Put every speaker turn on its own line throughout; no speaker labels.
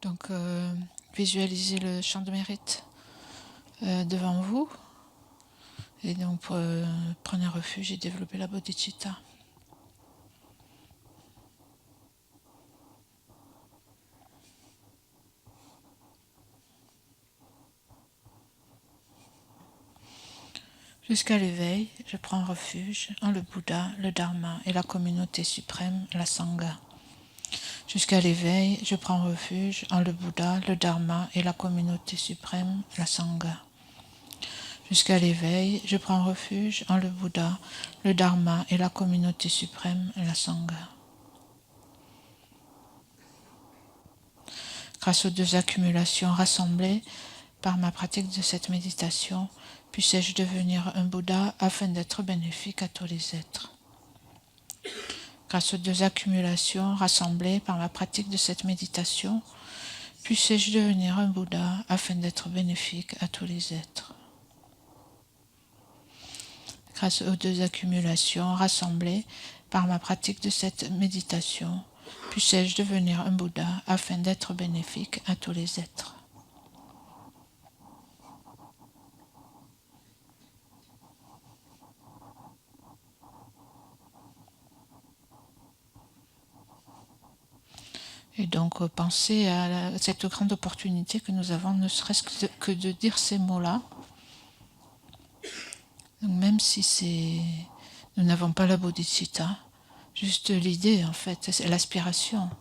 Donc, visualisez le champ de mérite devant vous. Et donc, prenez refuge et développez la bodhicitta. Jusqu'à l'éveil, je prends refuge en le Bouddha, le Dharma et la communauté suprême, la Sangha. Jusqu'à l'éveil, je prends refuge en le Bouddha, le Dharma et la communauté suprême, la Sangha. Jusqu'à l'éveil, je prends refuge en le Bouddha, le Dharma et la communauté suprême, la Sangha. Grâce aux deux accumulations rassemblées par ma pratique de cette méditation, puissais-je devenir un Bouddha afin d'être bénéfique à tous les êtres. Grâce aux deux accumulations rassemblées par ma pratique de cette méditation, puissais-je devenir un Bouddha afin d'être bénéfique à tous les êtres. Grâce aux deux accumulations rassemblées par ma pratique de cette méditation, puissais-je devenir un Bouddha afin d'être bénéfique à tous les êtres. Et donc, pensez à cette grande opportunité que nous avons, ne serait-ce que de dire ces mots-là. Donc, même si nous n'avons pas la bodhicitta, juste l'idée, en fait, c'est l'aspiration.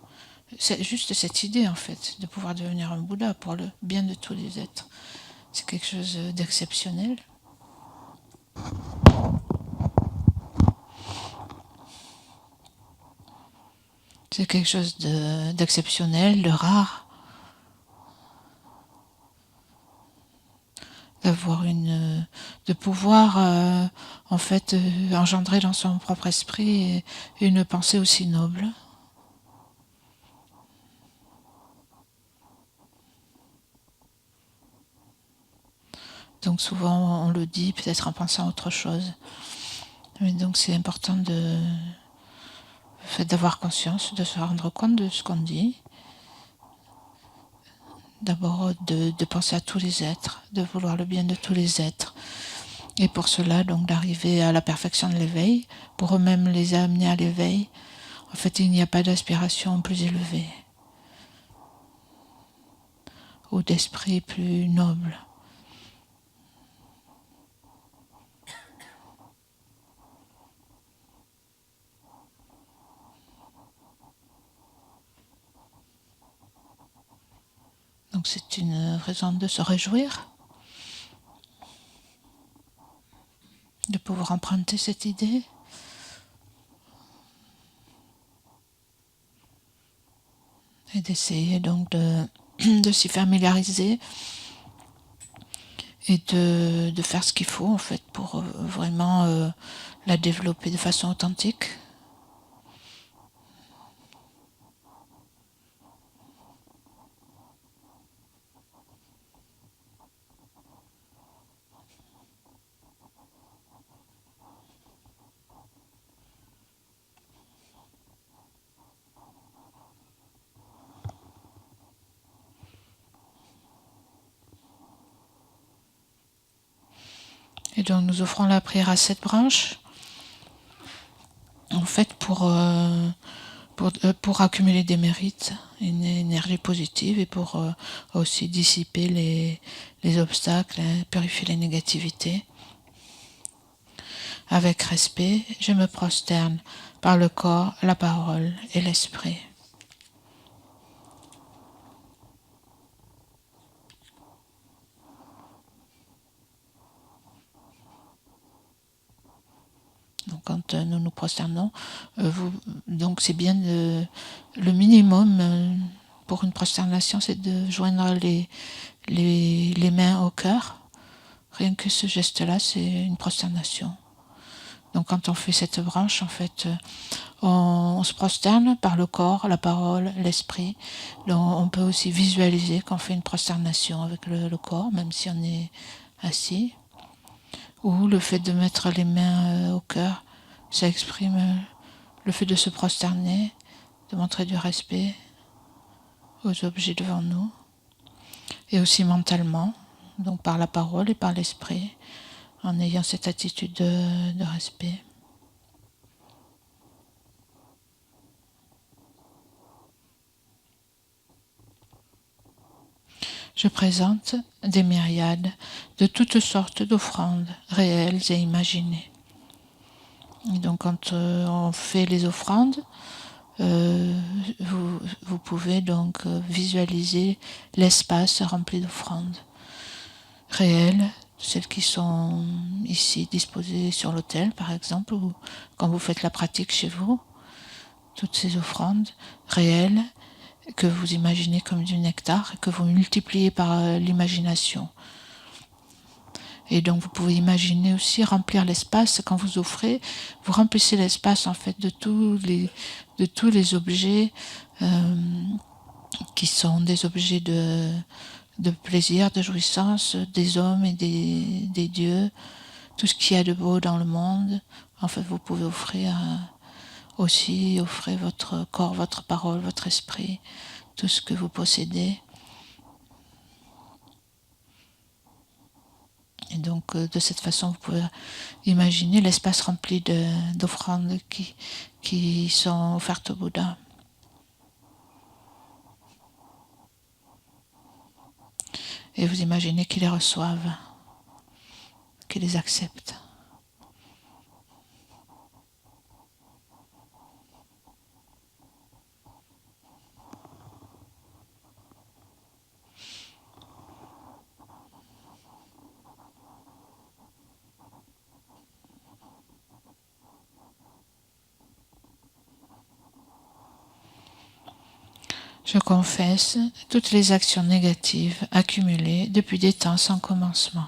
C'est juste cette idée, en fait, de pouvoir devenir un Bouddha pour le bien de tous les êtres. C'est quelque chose d'exceptionnel. C'est quelque chose d'exceptionnel, de rare. De pouvoir en fait engendrer dans son propre esprit une pensée aussi noble. Donc souvent on le dit peut-être en pensant à autre chose. Mais donc c'est important d'avoir conscience, de se rendre compte de ce qu'on dit. D'abord de penser à tous les êtres, de vouloir le bien de tous les êtres. Et pour cela, donc d'arriver à la perfection de l'éveil, pour eux-mêmes les amener à l'éveil. En fait, il n'y a pas d'aspiration plus élevée ou d'esprit plus noble. Donc c'est une raison de se réjouir, de pouvoir emprunter cette idée. Et d'essayer donc de s'y familiariser et de faire ce qu'il faut en fait pour vraiment la développer de façon authentique. Et donc nous offrons la prière à cette branche, en fait pour accumuler des mérites, une énergie positive et pour aussi dissiper les obstacles, purifier les négativités. Avec respect, je me prosterne par le corps, la parole et l'esprit. Donc quand nous nous prosternons, donc c'est bien le minimum pour une prosternation, c'est de joindre les mains au cœur. Rien que ce geste-là, c'est une prosternation. Donc quand on fait cette branche, en fait, on se prosterne par le corps, la parole, l'esprit. Donc on peut aussi visualiser qu'on fait une prosternation avec le corps, même si on est assis. Ou le fait de mettre les mains au cœur, ça exprime le fait de se prosterner, de montrer du respect aux objets devant nous, et aussi mentalement, donc par la parole et par l'esprit, en ayant cette attitude de respect. Je présente des myriades de toutes sortes d'offrandes réelles et imaginées. Et donc quand on fait les offrandes, vous pouvez donc visualiser l'espace rempli d'offrandes réelles, celles qui sont ici disposées sur l'autel par exemple, ou quand vous faites la pratique chez vous, toutes ces offrandes réelles que vous imaginez comme du nectar et que vous multipliez par l'imagination. Et donc vous pouvez imaginer aussi remplir l'espace quand vous offrez, vous remplissez l'espace en fait de tous les objets qui sont des objets de plaisir, de jouissance, des hommes et des dieux, tout ce qu'il y a de beau dans le monde. En fait, vous pouvez offrir offrez votre corps, votre parole, votre esprit, tout ce que vous possédez. Et donc, de cette façon, vous pouvez imaginer l'espace rempli d'offrandes qui sont offertes au Bouddha. Et vous imaginez qu'ils les reçoivent, qu'ils les acceptent. Je confesse toutes les actions négatives accumulées depuis des temps sans commencement.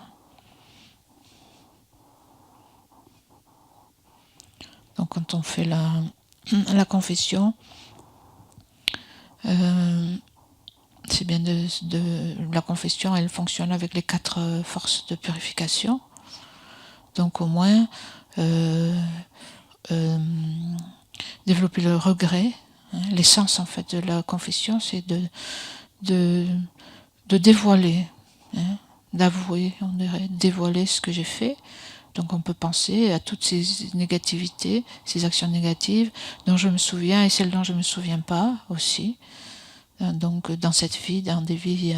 Donc quand on fait la confession, c'est bien la confession, elle fonctionne avec les 4 forces de purification. Donc au moins développer le regret. L'essence en fait de la confession, c'est de dévoiler, d'avouer, on dirait, dévoiler ce que j'ai fait. Donc on peut penser à toutes ces négativités, ces actions négatives dont je me souviens et celles dont je ne me souviens pas aussi. Donc dans cette vie, dans des vies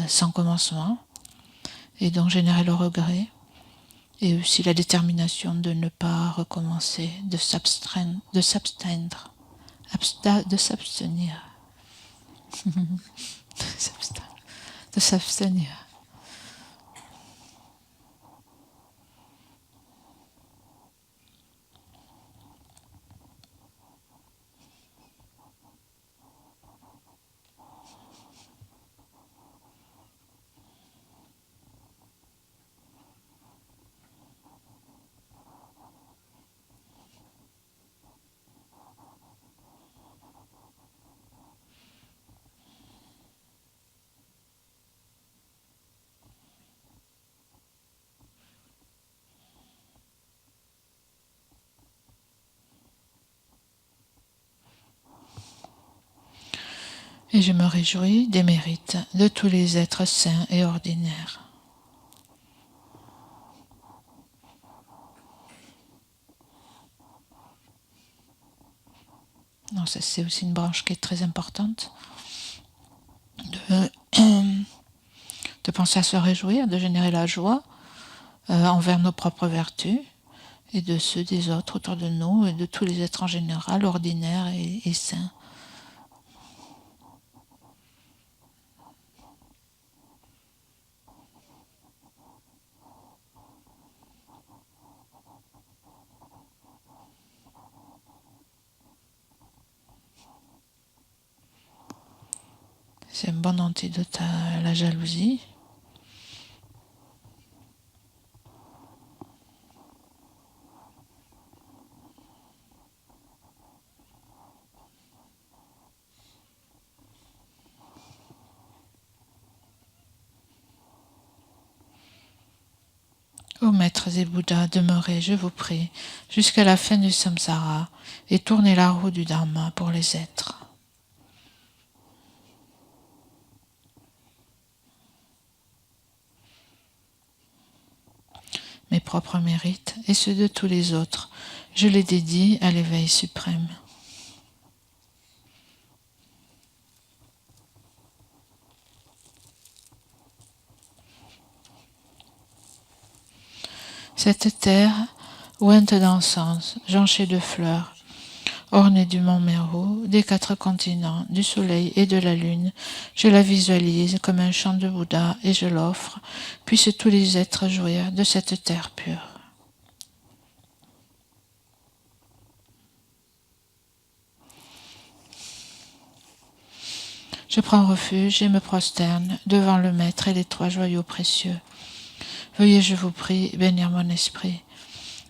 sans commencement, et donc générer le regret. Et aussi la détermination de ne pas recommencer, de s'abstenir. De s'abstenir. De s'abstenir. Et je me réjouis des mérites de tous les êtres saints et ordinaires. Non, ça c'est aussi une branche qui est très importante. De penser à se réjouir, de générer la joie envers nos propres vertus et de ceux des autres autour de nous et de tous les êtres en général, ordinaires et saints. C'est un bon antidote à la jalousie. Ô maîtres et Bouddhas, demeurez, je vous prie, jusqu'à la fin du samsara et tournez la roue du dharma pour les êtres. mes propres mérites et ceux de tous les autres. Je les dédie à l'éveil suprême. Cette terre, ointe d'encens, jonchée de fleurs, ornée du mont Meru, des 4 continents, du soleil et de la lune, je la visualise comme un chant de Bouddha et je l'offre, puissent tous les êtres jouir de cette terre pure. Je prends refuge et me prosterne devant le Maître et les 3 joyaux précieux. Veuillez, je vous prie, bénir mon esprit.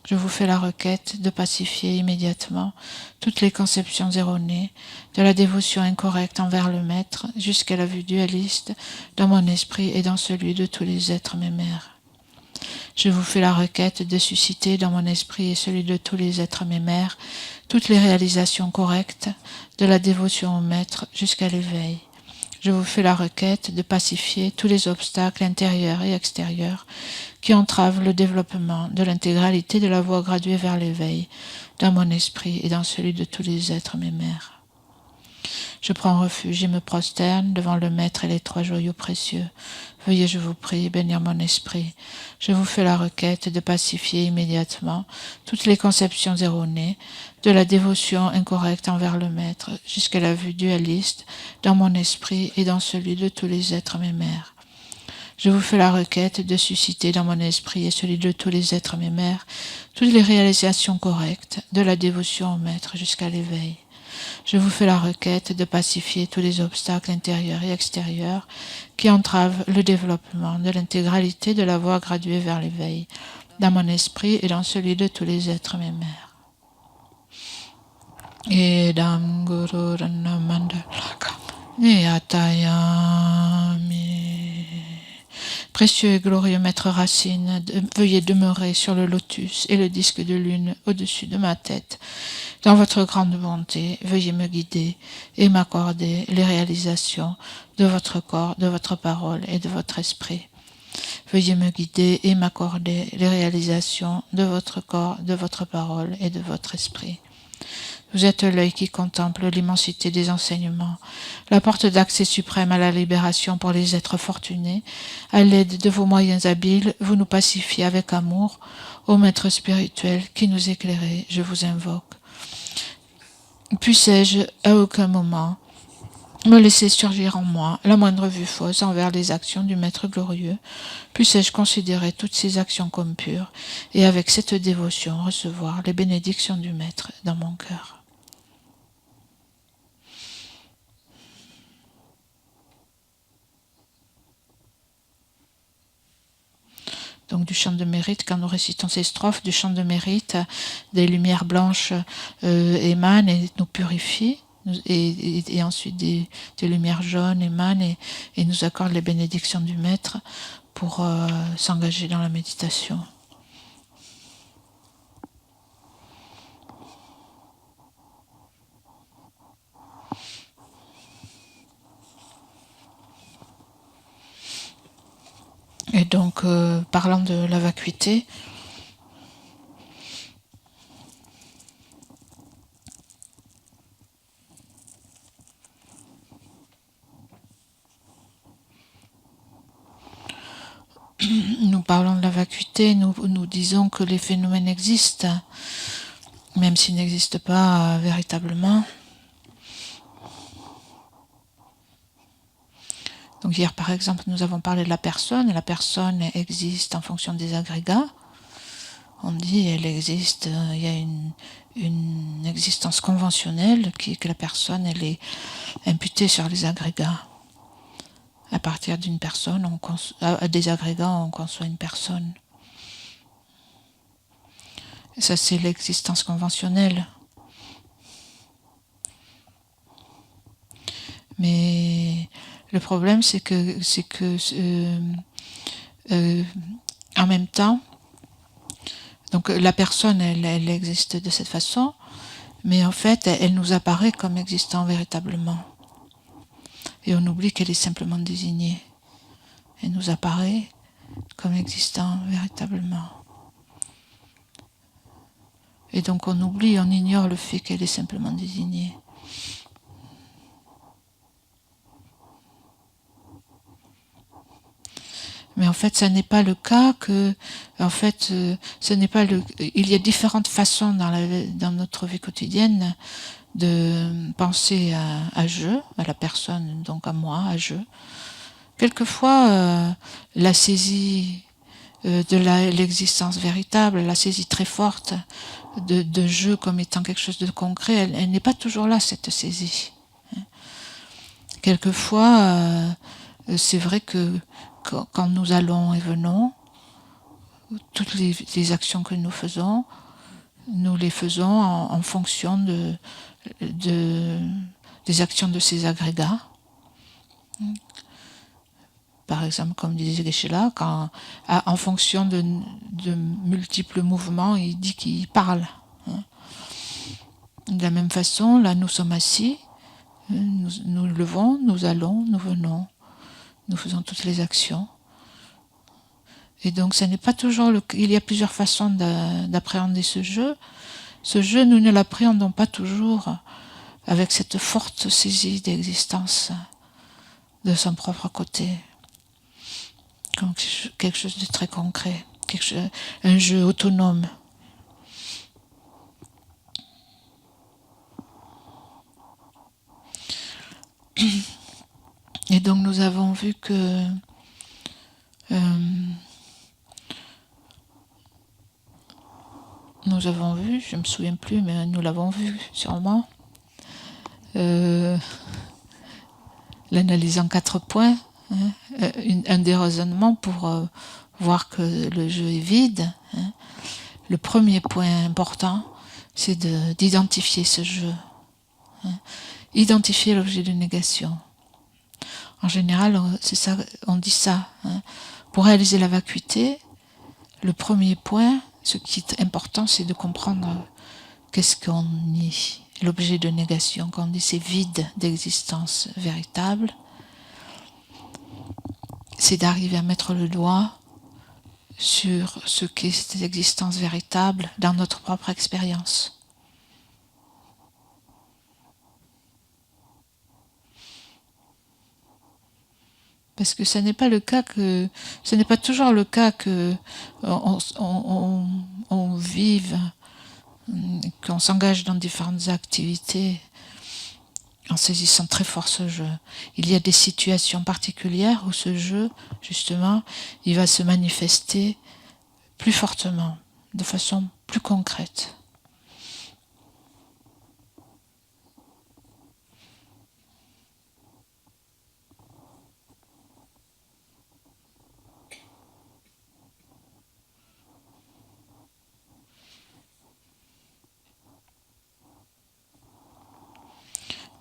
Je vous fais la requête de pacifier immédiatement toutes les conceptions erronées, de la dévotion incorrecte envers le Maître jusqu'à la vue dualiste dans mon esprit et dans celui de tous les êtres mémères. Je vous fais la requête de susciter dans mon esprit et celui de tous les êtres mémères toutes les réalisations correctes de la dévotion au Maître jusqu'à l'éveil. Je vous fais la requête de pacifier tous les obstacles intérieurs et extérieurs qui entravent le développement de l'intégralité de la voie graduée vers l'éveil dans mon esprit et dans celui de tous les êtres mémères. Je prends refuge et me prosterne devant le Maître et les 3 joyaux précieux. Veuillez, je vous prie, bénir mon esprit. Je vous fais la requête de pacifier immédiatement toutes les conceptions erronées, de la dévotion incorrecte envers le Maître jusqu'à la vue dualiste dans mon esprit et dans celui de tous les êtres mémères. Je vous fais la requête de susciter dans mon esprit et celui de tous les êtres mémères toutes les réalisations correctes de la dévotion au Maître jusqu'à l'éveil. Je vous fais la requête de pacifier tous les obstacles intérieurs et extérieurs qui entravent le développement de l'intégralité de la voie graduée vers l'éveil, dans mon esprit et dans celui de tous les êtres mémères. Edam Guru Mandalakam Atayami. Précieux et glorieux Maître Racine, veuillez demeurer sur le lotus et le disque de lune au-dessus de ma tête. Dans votre grande bonté, veuillez me guider et m'accorder les réalisations de votre corps, de votre parole et de votre esprit. Veuillez me guider et m'accorder les réalisations de votre corps, de votre parole et de votre esprit. Vous êtes l'œil qui contemple l'immensité des enseignements, la porte d'accès suprême à la libération pour les êtres fortunés. À l'aide de vos moyens habiles, vous nous pacifiez avec amour. Ô Maître spirituel qui nous éclairez, je vous invoque. Puissais-je à aucun moment me laisser surgir en moi la moindre vue fausse envers les actions du Maître glorieux. Puissais-je considérer toutes ces actions comme pures et avec cette dévotion recevoir les bénédictions du Maître dans mon cœur. Donc du chant de mérite, quand nous récitons ces strophes du chant de mérite, des lumières blanches émanent et nous purifient, et ensuite des lumières jaunes émanent et nous accordent les bénédictions du Maître pour s'engager dans la méditation. Et donc, parlant de la vacuité, nous parlons de la vacuité, nous disons que les phénomènes existent, même s'ils n'existent pas véritablement. Donc hier, par exemple, nous avons parlé de la personne, et la personne existe en fonction des agrégats. On dit elle existe, il y a une existence conventionnelle qui est que la personne elle est imputée sur les agrégats. À partir d'une personne, à des agrégats, on conçoit une personne. Et ça, c'est l'existence conventionnelle. Mais le problème, c'est que en même temps, donc la personne, elle existe de cette façon, mais en fait, elle nous apparaît comme existant véritablement. Et on oublie qu'elle est simplement désignée. Elle nous apparaît comme existant véritablement. Et donc on oublie, on ignore le fait qu'elle est simplement désignée. Mais en fait, ça n'est pas le cas que, en fait, ce n'est pas le. Il y a différentes façons dans notre vie quotidienne de penser à je, à la personne, donc à moi, à je. Quelquefois, la saisie de l'existence véritable, la saisie très forte de je comme étant quelque chose de concret, elle n'est pas toujours là, cette saisie. Quelquefois, c'est vrai que quand nous allons et venons, toutes les actions que nous faisons, nous les faisons en fonction des actions de ces agrégats. Par exemple, comme disait Geshe-la, en fonction de multiples mouvements, il dit qu'il parle. De la même façon, là nous sommes assis, nous levons, nous allons, nous venons, nous faisons toutes les actions. Et donc, ça n'est pas toujours il y a plusieurs façons d'appréhender ce jeu. Ce jeu, nous ne l'appréhendons pas toujours avec cette forte saisie d'existence de son propre côté, comme quelque chose de très concret, un jeu autonome. Et donc, nous avons vu que nous avons vu, je ne me souviens plus, mais nous l'avons vu sûrement, l'analyse en 4 points, un des raisonnements pour voir que le jeu est vide. Le premier point important, c'est d'identifier ce jeu. Identifier l'objet de négation. En général, c'est ça, on dit ça. Pour réaliser la vacuité, le premier point, ce qui est important, c'est de comprendre qu'est-ce qu'on nie. L'objet de négation, quand on dit c'est vide d'existence véritable, c'est d'arriver à mettre le doigt sur ce qu'est cette existence véritable dans notre propre expérience. Parce que ce n'est pas toujours le cas que on vive, qu'on s'engage dans différentes activités en saisissant très fort ce jeu. Il y a des situations particulières où ce jeu, justement, il va se manifester plus fortement, de façon plus concrète.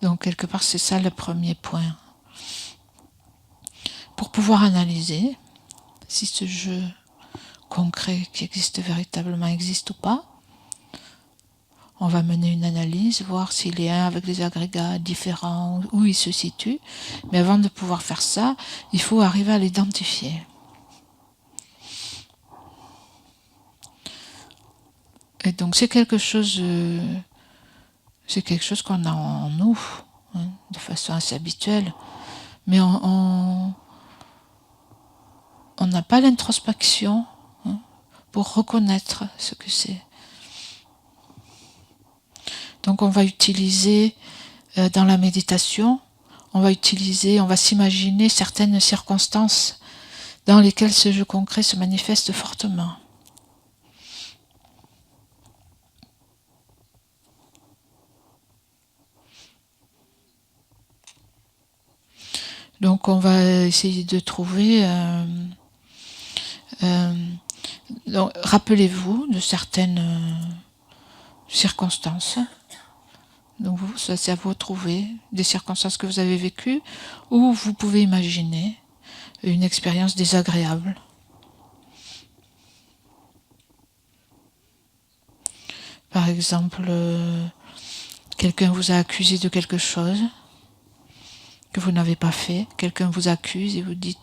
Donc, quelque part, c'est ça le premier point. Pour pouvoir analyser si ce jeu concret qui existe véritablement existe ou pas, on va mener une analyse, voir s'il est un avec des agrégats différents, où il se situe. Mais avant de pouvoir faire ça, il faut arriver à l'identifier. Et donc c'est quelque chose qu'on a en nous, de façon assez habituelle. Mais on n'a pas l'introspection pour reconnaître ce que c'est. Donc on va utiliser dans la méditation, on va s'imaginer certaines circonstances dans lesquelles ce jeu concret se manifeste fortement. Donc on va essayer de trouver... donc, rappelez-vous de certaines circonstances. Donc vous, c'est à vous de trouver des circonstances que vous avez vécues où vous pouvez imaginer une expérience désagréable. Par exemple, quelqu'un vous a accusé de quelque chose que vous n'avez pas fait. Quelqu'un vous accuse et vous dit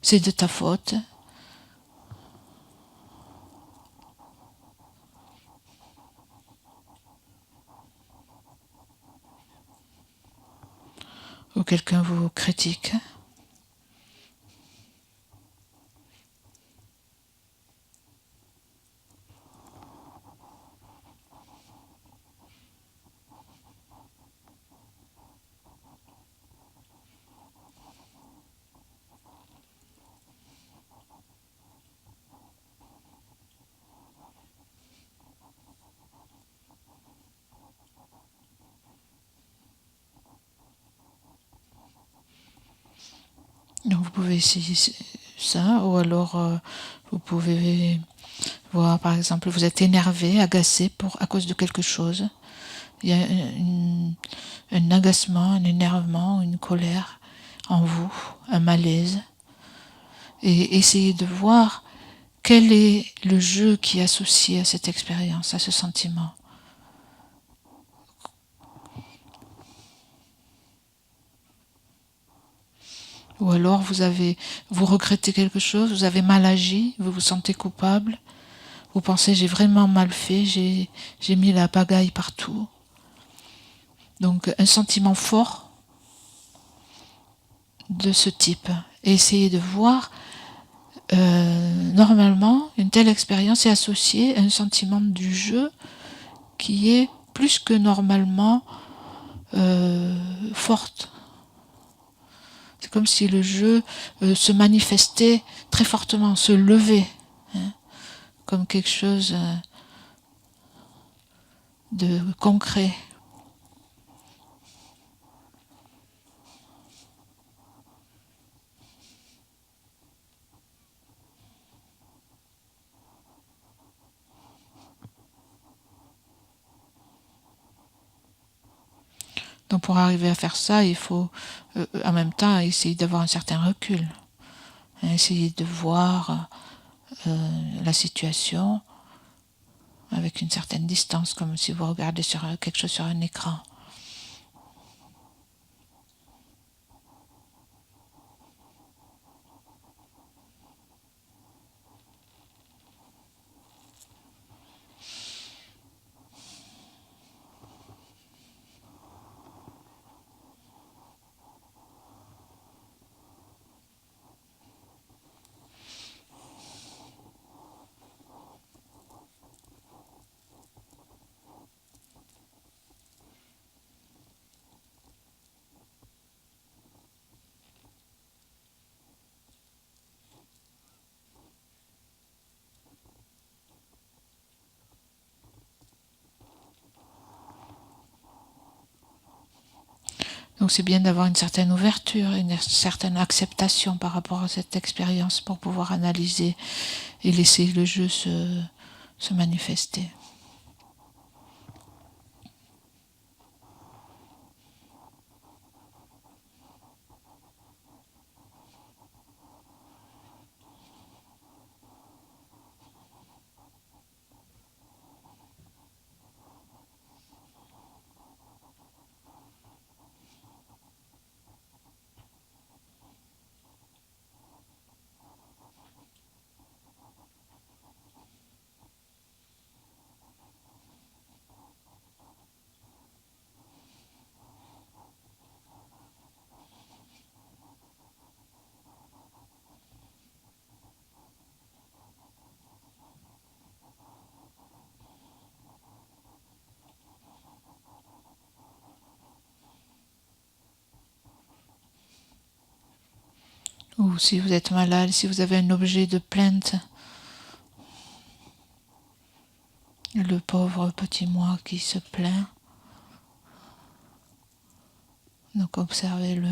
c'est de ta faute. ou quelqu'un vous critique. Donc vous pouvez essayer ça, ou alors vous pouvez voir, par exemple, vous êtes énervé, agacé à cause de quelque chose. Il y a un agacement, un énervement, une colère en vous, un malaise. Et essayez de voir quel est le jeu qui est associé à cette expérience, à ce sentiment. Ou alors vous regrettez quelque chose, vous avez mal agi, vous vous sentez coupable, vous pensez j'ai vraiment mal fait, j'ai mis la pagaille partout. Donc un sentiment fort de ce type. Et essayez de voir, normalement, une telle expérience est associée à un sentiment du jeu qui est plus que normalement forte. C'est comme si le jeu se manifestait très fortement, se levait, hein, comme quelque chose de concret. Donc pour arriver à faire ça, il faut en même temps essayer d'avoir un certain recul, hein, essayer de voir la situation avec une certaine distance, comme si vous regardez sur quelque chose sur un écran. Donc c'est bien d'avoir une certaine ouverture, une certaine acceptation par rapport à cette expérience pour pouvoir analyser et laisser le jeu se manifester. Ou si vous êtes malade, si vous avez un objet de plainte, le pauvre petit moi qui se plaint, donc observez-le.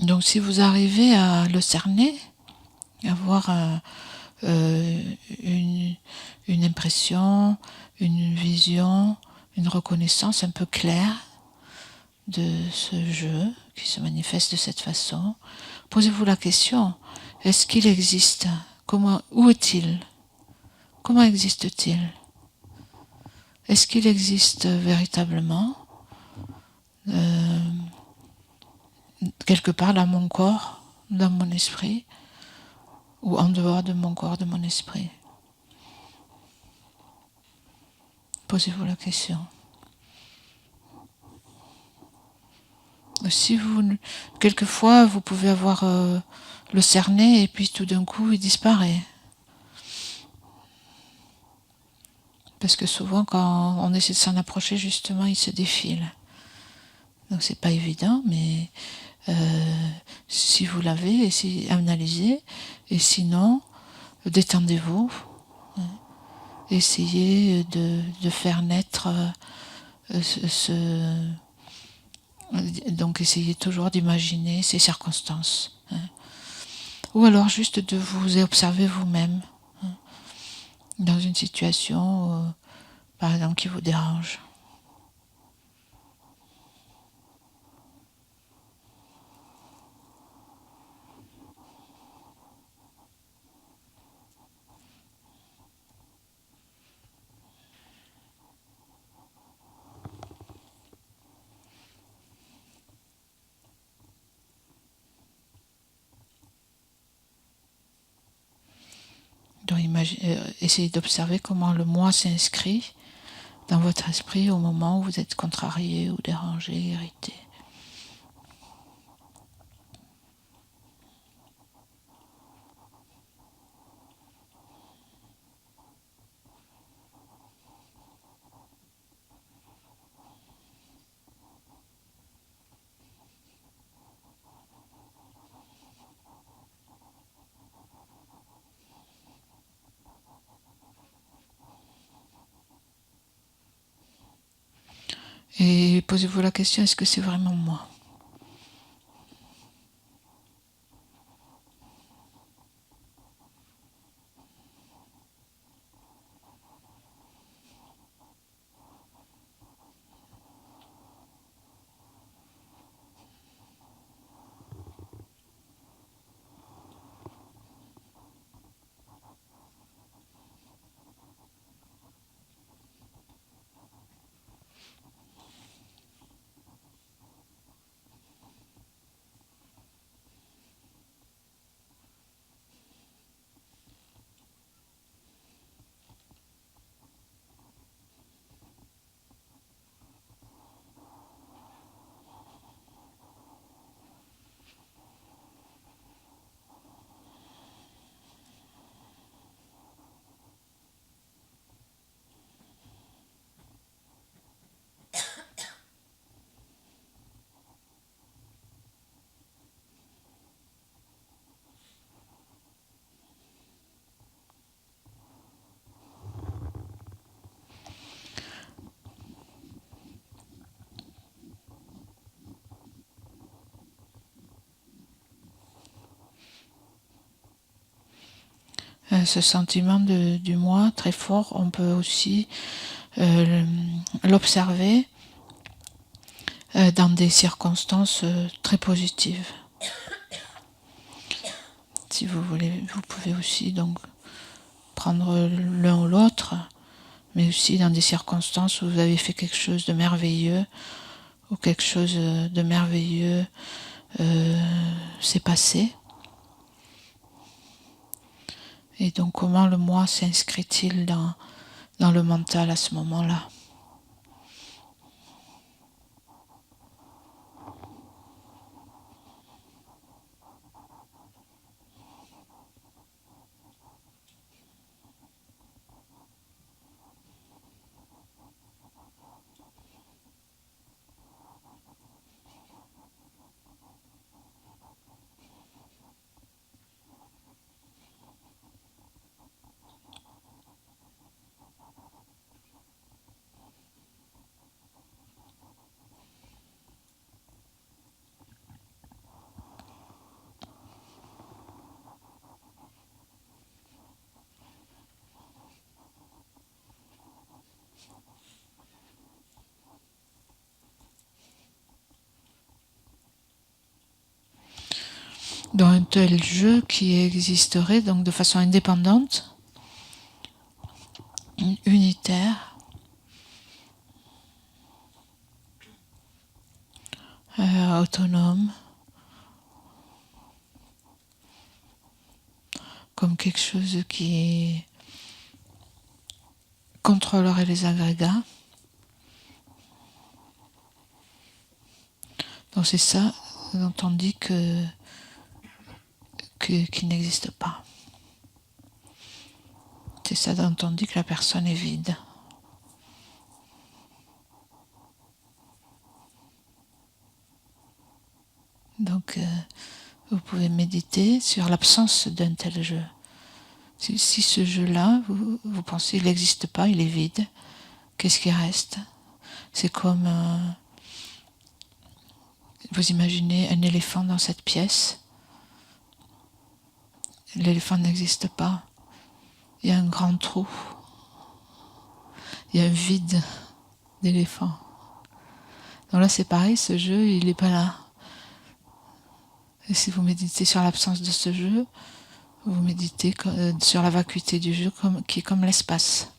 Donc si vous arrivez à le cerner, avoir une impression, une vision, une reconnaissance un peu claire de ce jeu qui se manifeste de cette façon, posez-vous la question, est-ce qu'il existe? Où est-il? Comment existe-t-il? Est-ce qu'il existe véritablement quelque part dans mon corps, dans mon esprit, ou en dehors de mon corps, de mon esprit? Posez-vous la question. Si quelquefois, vous pouvez avoir le cerner et puis tout d'un coup, il disparaît. Parce que souvent, quand on essaie de s'en approcher, justement, il se défile. Donc c'est pas évident, mais si vous l'avez, essayez d'analyser. Et sinon, détendez-vous. Essayez de faire naître donc essayez toujours d'imaginer ces circonstances. Ou alors juste de vous observer vous-même dans une situation, par exemple, qui vous dérange. Donc essayez d'observer comment le moi s'inscrit dans votre esprit au moment où vous êtes contrarié ou dérangé, irrité. Et posez-vous la question, est-ce que c'est vraiment moi? Ce sentiment du moi très fort, on peut aussi l'observer dans des circonstances très positives. Si vous voulez, vous pouvez aussi donc prendre l'un ou l'autre, mais aussi dans des circonstances où vous avez fait quelque chose de merveilleux, ou quelque chose de merveilleux s'est passé. Et donc comment le moi s'inscrit-il dans le mental à ce moment-là? dans un tel jeu qui existerait donc de façon indépendante, unitaire, autonome, comme quelque chose qui contrôlerait les agrégats. Donc c'est ça dont on dit qu'il n'existe pas. C'est ça dont on dit que la personne est vide. Donc vous pouvez méditer sur l'absence d'un tel jeu. Si ce jeu-là, vous pensez qu'il n'existe pas, il est vide, qu'est-ce qui reste? C'est comme vous imaginez un éléphant dans cette pièce. L'éléphant n'existe pas. Il y a un grand trou. Il y a un vide d'éléphant. Donc là, c'est pareil, ce jeu, il n'est pas là. Et si vous méditez sur l'absence de ce jeu, vous méditez sur la vacuité du jeu qui est comme l'espace.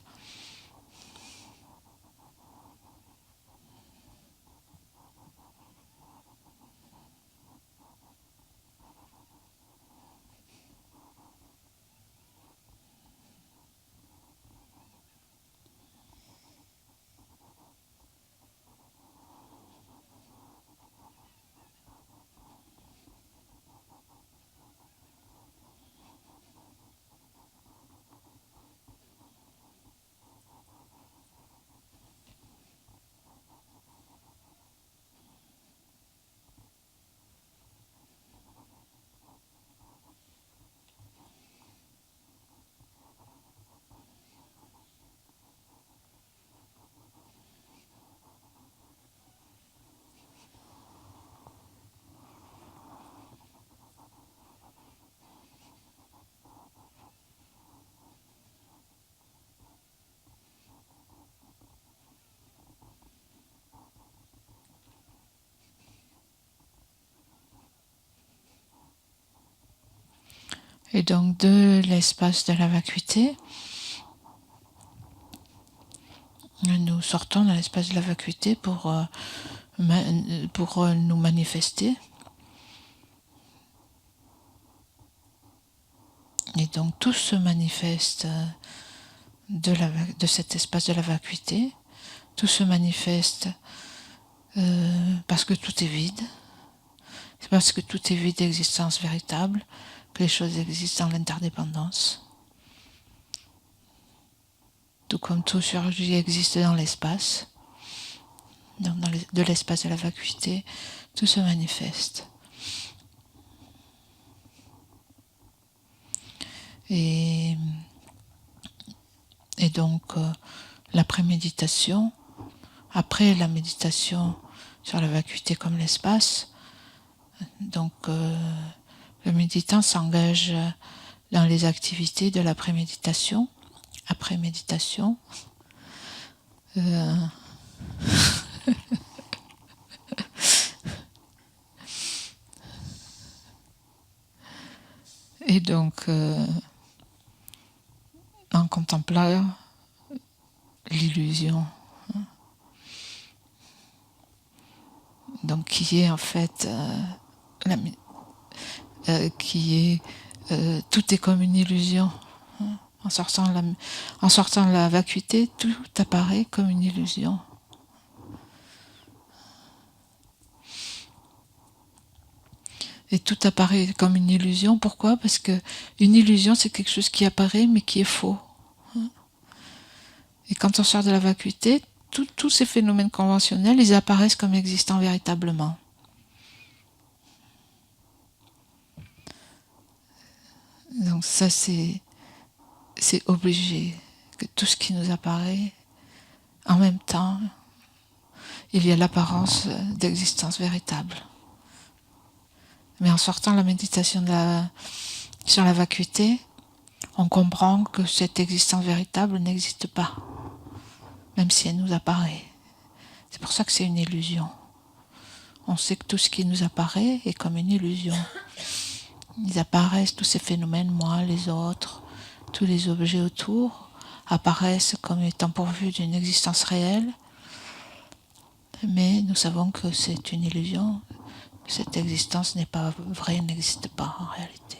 Et donc de l'espace de la vacuité, nous sortons de l'espace de la vacuité pour nous manifester. Et donc tout se manifeste de cet espace de la vacuité. Tout se manifeste parce que tout est vide. C'est parce que tout est vide d'existence véritable que les choses existent dans l'interdépendance. Tout comme tout surgit existe dans l'espace. Donc de l'espace de la vacuité, tout se manifeste. Et donc la préméditation, après la méditation sur la vacuité comme l'espace, donc le méditant s'engage dans les activités de la préméditation, après méditation. Et donc en contemplant l'illusion, donc qui est en fait tout est comme une illusion. En sortant de la vacuité, tout apparaît comme une illusion. Et tout apparaît comme une illusion. Pourquoi? Parce que une illusion, c'est quelque chose qui apparaît mais qui est faux. Et quand on sort de la vacuité, tous ces phénomènes conventionnels, ils apparaissent comme existant véritablement. Donc ça, c'est obligé, que tout ce qui nous apparaît, en même temps, il y a l'apparence d'existence véritable. Mais en sortant de la méditation sur la vacuité, on comprend que cette existence véritable n'existe pas, même si elle nous apparaît. C'est pour ça que c'est une illusion. On sait que tout ce qui nous apparaît est comme une illusion. ils apparaissent, tous ces phénomènes, moi, les autres, tous les objets autour, apparaissent comme étant pourvus d'une existence réelle, mais nous savons que c'est une illusion, cette existence n'est pas vraie, n'existe pas en réalité.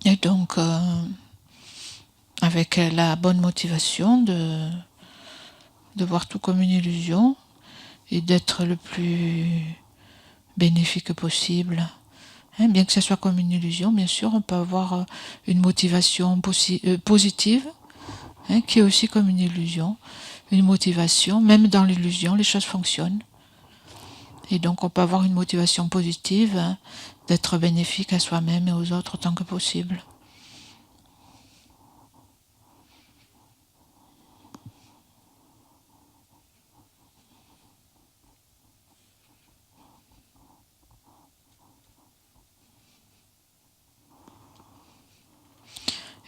Et donc, avec la bonne motivation de voir tout comme une illusion et d'être le plus bénéfique possible, bien que ce soit comme une illusion, bien sûr, on peut avoir une motivation positive, qui est aussi comme une illusion, une motivation, même dans l'illusion, les choses fonctionnent. Et donc on peut avoir une motivation positive, d'être bénéfique à soi-même et aux autres autant que possible.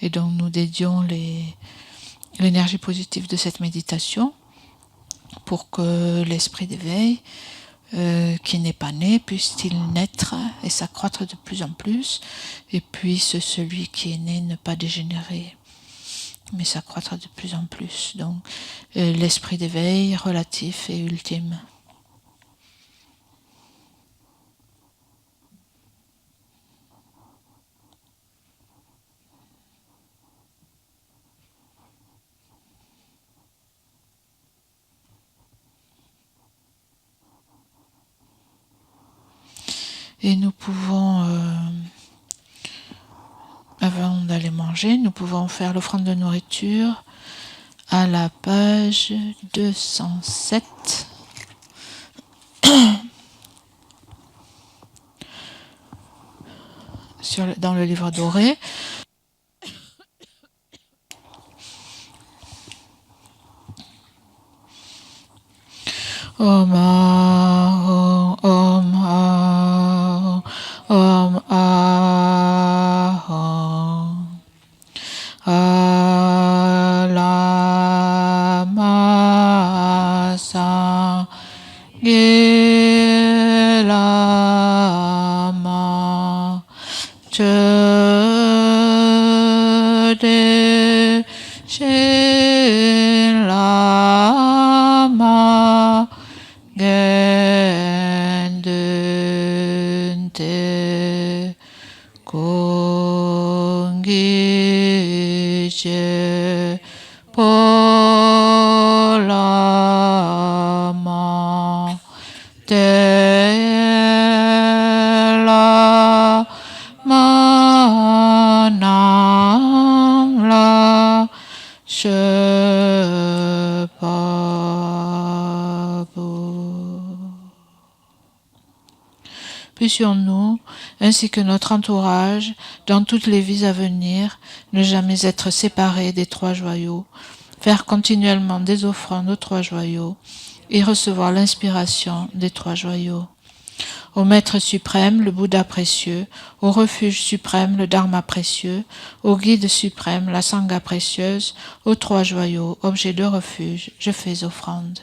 Et donc nous dédions l'énergie positive de cette méditation pour que l'esprit d'éveil, qui n'est pas né, puisse-t-il naître et s'accroître de plus en plus, et puisse celui qui est né ne pas dégénérer, mais s'accroître de plus en plus. Donc l'esprit d'éveil relatif et ultime. Et nous pouvons, avant d'aller manger, nous pouvons faire l'offrande de nourriture à la page 207. Dans le livre doré. Om ah, om ah, om ah, alama sa gelama chöde shenlama gendente kongije polama tela manam la Puissions-nous, ainsi que notre entourage, dans toutes les vies à venir, ne jamais être séparés des trois joyaux, faire continuellement des offrandes aux trois joyaux et recevoir l'inspiration des trois joyaux. Au Maître suprême, le Bouddha précieux, au refuge suprême, le Dharma précieux, au guide suprême, la Sangha précieuse, aux trois joyaux, objets de refuge, je fais offrande.